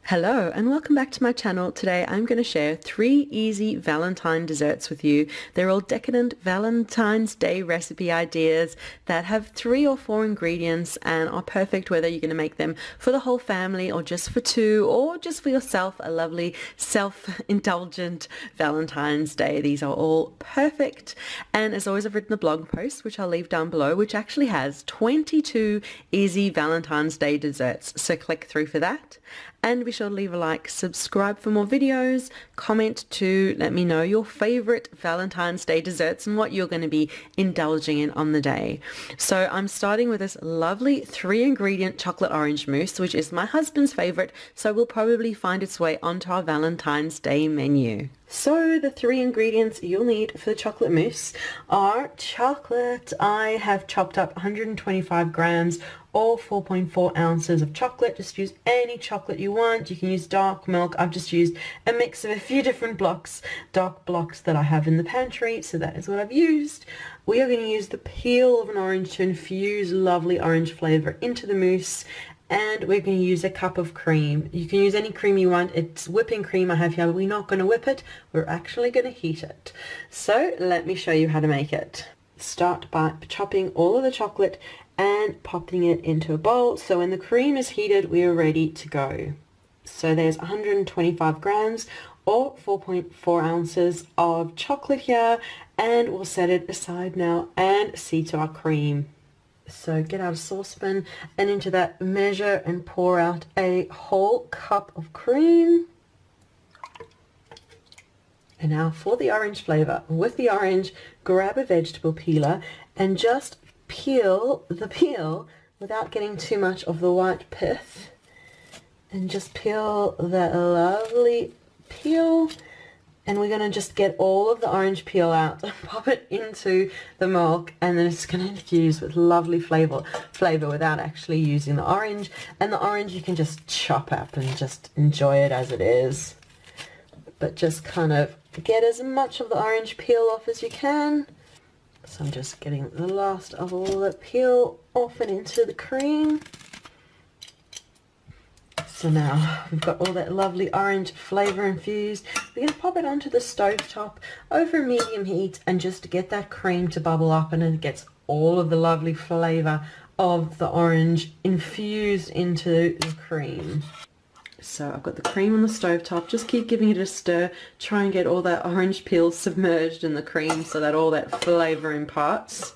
Hello and welcome back to my channel. Today I'm going to share 3 easy Valentine desserts with you. They're all decadent Valentine's Day recipe ideas that have 3 or 4 ingredients and are perfect whether you're going to make them for the whole family or just for 2 or just for yourself, a lovely self-indulgent Valentine's Day. These are all perfect, and as always I've written a blog post which I'll leave down below which actually has 22 easy Valentine's Day desserts, so click through for that. And be sure to leave a like, subscribe for more videos, comment to let me know your favorite Valentine's Day desserts and what you're going to be indulging in on the day. So I'm starting with this lovely 3-ingredient chocolate orange mousse, which is my husband's favorite, so will probably find its way onto our Valentine's Day menu. So the 3 ingredients you'll need for the chocolate mousse are chocolate. I have chopped up 125 grams or 4.4 ounces of chocolate. Just use any chocolate you want. You can use dark milk. I've just used a mix of a few different dark blocks that I have in the pantry, so that is what I've used. We are going to use the peel of an orange to infuse lovely orange flavor into the mousse. And we're going to use a cup of cream. You can use any cream you want. It's whipping cream I have here, but we're not going to whip it. We're actually going to heat it. So let me show you how to make it. Start by chopping all of the chocolate and popping it into a bowl. So when the cream is heated, we are ready to go. So there's 125 grams or 4.4 ounces of chocolate here, and we'll set it aside now and see to our cream. So get out a saucepan and into that measure and pour out a whole cup of cream. And now for the orange flavor. With the orange, grab a vegetable peeler and just peel the peel without getting too much of the white pith. And just peel that lovely peel. And we're going to just get all of the orange peel out and pop it into the milk, and then it's going to infuse with lovely flavor without actually using the orange. And the orange you can just chop up and just enjoy it as it is. But just kind of get as much of the orange peel off as you can. So I'm just getting the last of all the peel off and into the cream. So now we've got all that lovely orange flavor infused. We're going to pop it onto the stove top over medium heat and just get that cream to bubble up, and it gets all of the lovely flavor of the orange infused into the cream. So I've got the cream on the stove top. Just keep giving it a stir. Try and get all that orange peel submerged in the cream so that all that flavor imparts.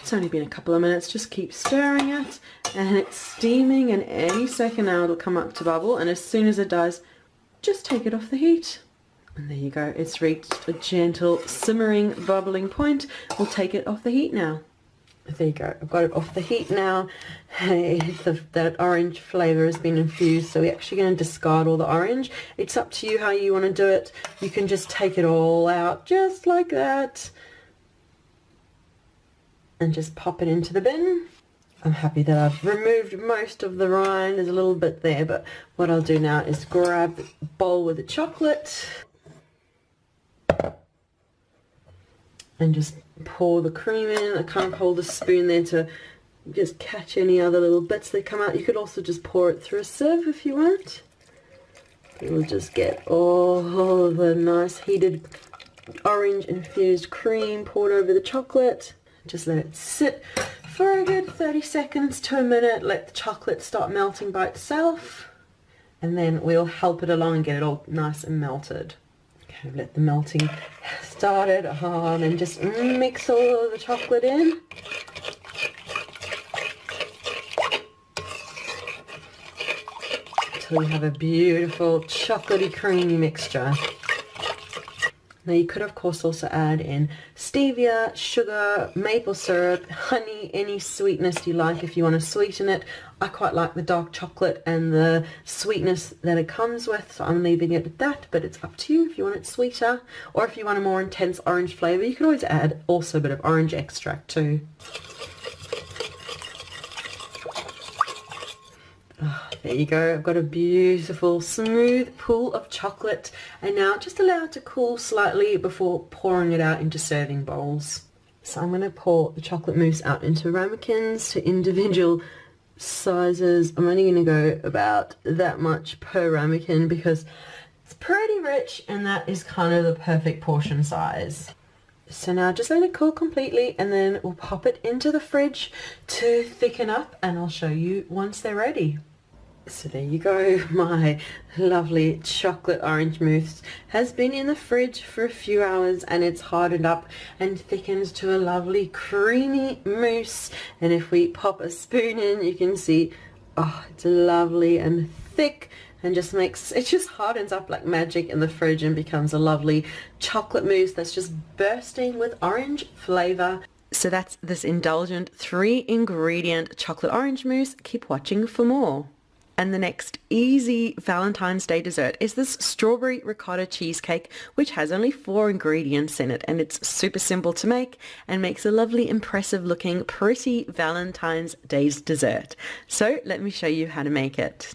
It's only been a couple of minutes. Just keep stirring it, and it's steaming, and any second now it'll come up to bubble, and as soon as it does, just take it off the heat. And there you go, it's reached a gentle simmering bubbling point. We'll take it off the heat now. There you go, I've got it off the heat now. Hey, that orange flavor has been infused, so we're actually going to discard all the orange. It's up to you how you want to do it. You can just take it all out just like that and just pop it into the bin. I'm happy that I've removed most of the rind. There's a little bit there, but what I'll do now is grab a bowl with the chocolate and just pour the cream in. I can't hold a spoon there to just catch any other little bits that come out. You could also just pour it through a sieve if you want. You'll just get all the nice heated orange infused cream poured over the chocolate. Just let it sit for a good 30 seconds to a minute. Let the chocolate start melting by itself, and then we'll help it along and get it all nice and melted. Okay, let the melting started on, and just mix all of the chocolate in. Until you have a beautiful chocolatey creamy mixture. Now you could of course also add in stevia, sugar, maple syrup, honey, any sweetness you like if you want to sweeten it. I quite like the dark chocolate and the sweetness that it comes with, so I'm leaving it at that, but it's up to you if you want it sweeter, or if you want a more intense orange flavour you can always add also a bit of orange extract too. There you go, I've got a beautiful smooth pool of chocolate, and now just allow it to cool slightly before pouring it out into serving bowls. So I'm going to pour the chocolate mousse out into ramekins, to individual sizes. I'm only going to go about that much per ramekin because it's pretty rich, and that is kind of the perfect portion size. So now just let it cool completely, and then we'll pop it into the fridge to thicken up, and I'll show you once they're ready. So there you go, my lovely chocolate orange mousse has been in the fridge for a few hours, and it's hardened up and thickened to a lovely creamy mousse. And if we pop a spoon in, you can see, oh, it's lovely and thick, and just it just hardens up like magic in the fridge and becomes a lovely chocolate mousse that's just bursting with orange flavor. So that's this indulgent 3-ingredient chocolate orange mousse. Keep watching for more. And the next easy Valentine's Day dessert is this strawberry ricotta cheesecake, which has only 4 ingredients in it, and it's super simple to make and makes a lovely, impressive looking, pretty Valentine's Day's dessert. So let me show you how to make it.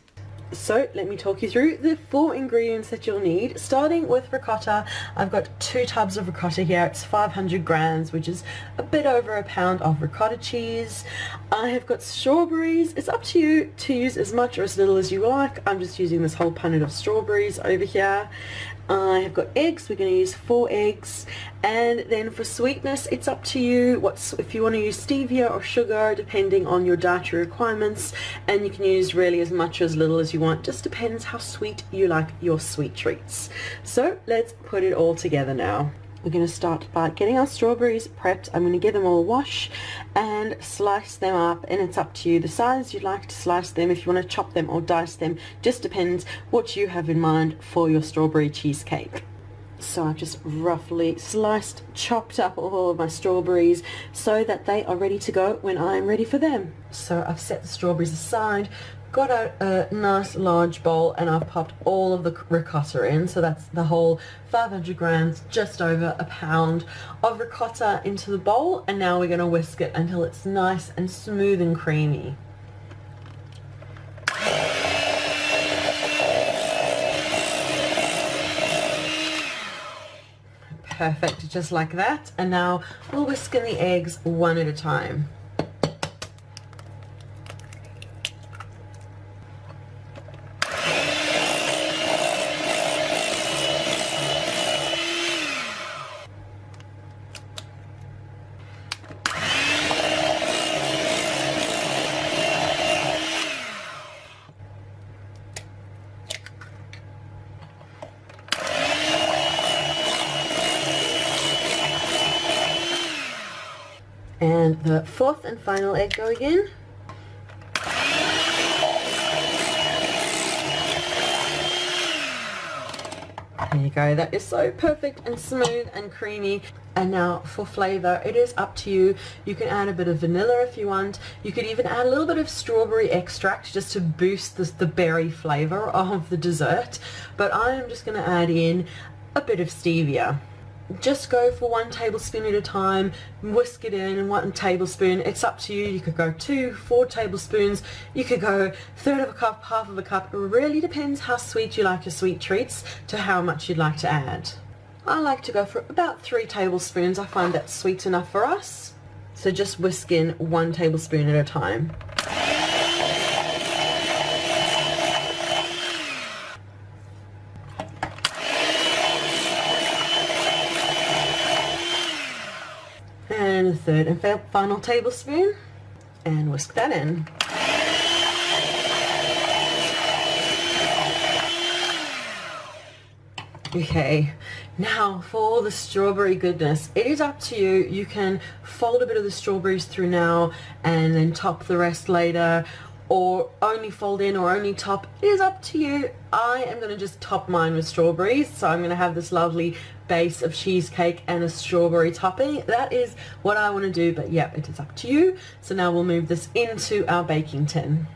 So let me talk you through the 4 ingredients that you'll need. Starting with ricotta, I've got 2 tubs of ricotta here. It's 500 grams, which is a bit over a pound of ricotta cheese. I have got strawberries. It's up to you to use as much or as little as you like. I'm just using this whole punnet of strawberries over here. I have got eggs. We're going to use 4 eggs. And then for sweetness, it's up to you if you want to use stevia or sugar, depending on your dietary requirements, and you can use really as much or as little as you want. Just depends how sweet you like your sweet treats. So let's put it all together now. We're going to start by getting our strawberries prepped. I'm going to give them all a wash and slice them up, and it's up to you the size you'd like to slice them. If you want to chop them or dice them, just depends what you have in mind for your strawberry cheesecake. So I've just roughly chopped up all of my strawberries so that they are ready to go when I'm ready for them. So I've set the strawberries aside, got out a nice large bowl, and I've popped all of the ricotta in. So that's the whole 500 grams, just over a pound of ricotta into the bowl, and now we're going to whisk it until it's nice and smooth and creamy. Perfect, just like that. And now we'll whisk in the eggs one at a time. And the 4th and final egg going in. There you go, that is so perfect and smooth and creamy. And now for flavor, it is up to you. You can add a bit of vanilla if you want. You could even add a little bit of strawberry extract just to boost the berry flavor of the dessert. But I am just going to add in a bit of stevia. Just go for 1 tablespoon at a time, whisk it in 1 tablespoon. It's up to you. You could go 2, 4 tablespoons. You could go 1/3 of a cup, 1/2 of a cup. It really depends how sweet you like your sweet treats to how much you'd like to add. I like to go for about 3 tablespoons. I find that's sweet enough for us. So just whisk in 1 tablespoon at a time. And a 3rd and final tablespoon, and whisk that in. Okay, now for the strawberry goodness, it is up to you. You can fold a bit of the strawberries through now and then top the rest later, or only fold in or only top. It is up to you. I am going to just top mine with strawberries, so I'm going to have this lovely base of cheesecake and a strawberry topping. That is what I want to do, but yeah, it is up to you. So now we'll move this into our baking tin.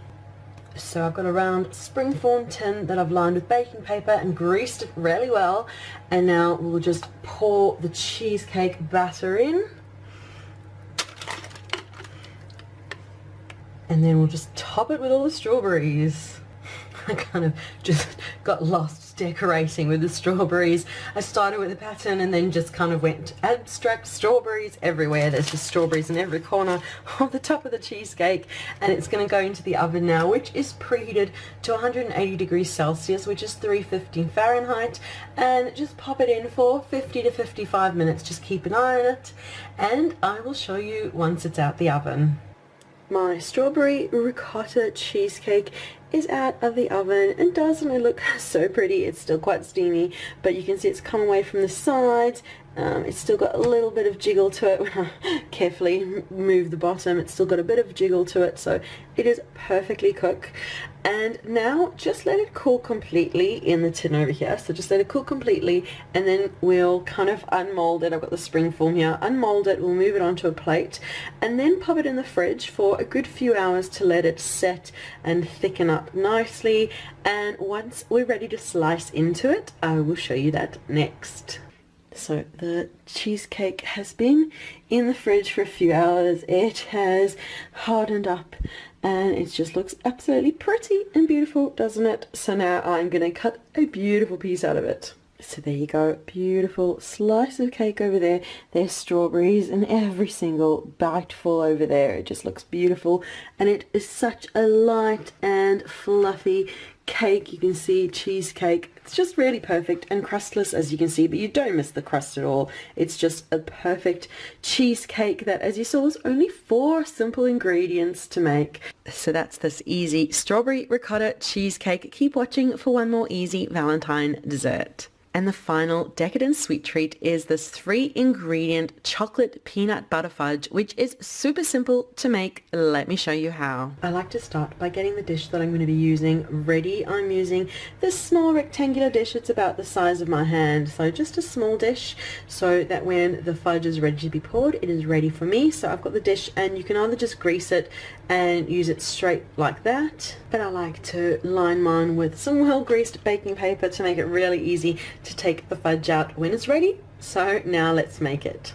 So I've got a round springform tin that I've lined with baking paper and greased it really well, and now we'll just pour the cheesecake batter in, and then we'll just top it with all the strawberries. I kind of just got lost decorating with the strawberries. I started with a pattern and then just kind of went abstract strawberries everywhere. There's just strawberries in every corner of the top of the cheesecake, and it's going to go into the oven now, which is preheated to 180 degrees Celsius, which is 315 Fahrenheit, and just pop it in for 50 to 55 minutes. Just keep an eye on it, and I will show you once it's out the oven. My strawberry ricotta cheesecake is out of the oven, and doesn't it look so pretty? It's still quite steamy, but you can see it's come away from the sides. It's still got a little bit of jiggle to it. When I carefully move the bottom, it's still got a bit of jiggle to it, so it is perfectly cooked. And now just let it cool completely in the tin over here. So just let it cool completely, and then we'll kind of unmold it. I've got the spring form here. Unmold it, we'll move it onto a plate, and then pop it in the fridge for a good few hours to let it set and thicken up nicely. And once we're ready to slice into it, I will show you that next. So the cheesecake has been in the fridge for a few hours. It has hardened up, and it just looks absolutely pretty and beautiful, doesn't it? So now I'm going to cut a beautiful piece out of it. So there you go, beautiful slice of cake over there. There's strawberries in every single bite full over there. It just looks beautiful, and it is such a light and fluffy cake. You can see cheesecake. It's just really perfect and crustless, as you can see, but you don't miss the crust at all. It's just a perfect cheesecake that, as you saw, was only 4 simple ingredients to make. So that's this easy strawberry ricotta cheesecake. Keep watching for one more easy Valentine dessert. And the final decadent sweet treat is this 3-ingredient chocolate peanut butter fudge, which is super simple to make. Let me show you how. I like to start by getting the dish that I'm going to be using ready. I'm using this small rectangular dish. It's about the size of my hand, so just a small dish, so that when the fudge is ready to be poured, it is ready for me. So I've got the dish, and you can either just grease it and use it straight like that, but I like to line mine with some well-greased baking paper to make it really easy to take the fudge out when it's ready. So now let's make it.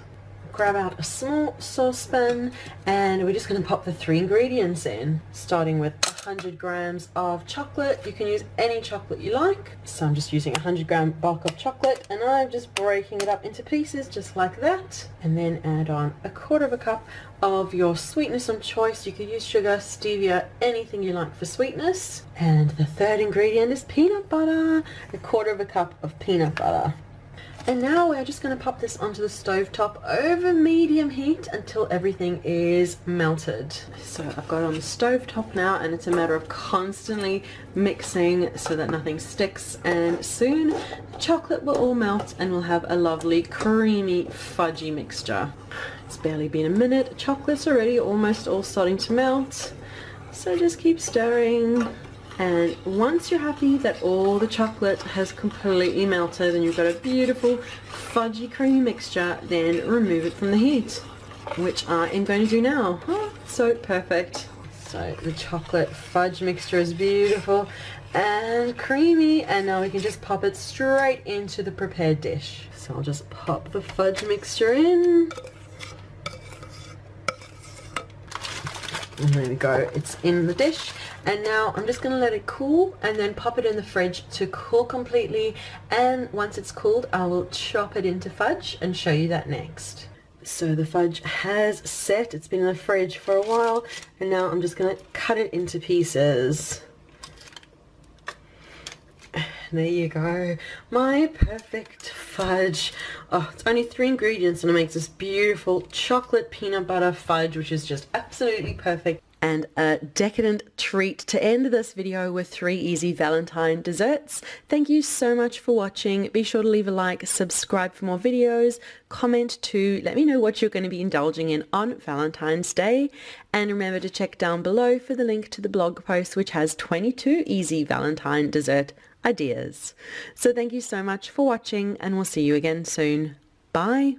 Grab out a small saucepan, and we're just going to pop the 3 ingredients in, starting with 100 grams of chocolate. You can use any chocolate you like, so I'm just using 100-gram bulk of chocolate, and I'm just breaking it up into pieces just like that. And then add on 1/4 cup of your sweetness of choice. You could use sugar, stevia, anything you like for sweetness. And the 3rd ingredient is peanut butter, 1/4 cup of peanut butter. And now we're just going to pop this onto the stove top over medium heat until everything is melted. So I've got it on the stove top now, and it's a matter of constantly mixing so that nothing sticks, and soon the chocolate will all melt and we'll have a lovely creamy fudgy mixture. It's barely been a minute. Chocolate's already almost all starting to melt, so just keep stirring. And once you're happy that all the chocolate has completely melted and you've got a beautiful fudgy creamy mixture, then remove it from the heat, which I am going to do now. Oh, so perfect. So the chocolate fudge mixture is beautiful and creamy, and now we can just pop it straight into the prepared dish. So I'll just pop the fudge mixture in. And there we go, it's in the dish. And now I'm just going to let it cool and then pop it in the fridge to cool completely. And once it's cooled, I will chop it into fudge and show you that next. So the fudge has set. It's been in the fridge for a while, and now I'm just going to cut it into pieces. There you go, my perfect fudge. Oh, it's only 3 ingredients and it makes this beautiful chocolate peanut butter fudge, which is just absolutely perfect. And a decadent treat to end this video with 3 easy Valentine desserts. Thank you so much for watching. Be sure to leave a like, subscribe for more videos, comment too, let me know what you're going to be indulging in on Valentine's Day, and remember to check down below for the link to the blog post, which has 22 easy Valentine dessert ideas. So thank you so much for watching, and we'll see you again soon. Bye!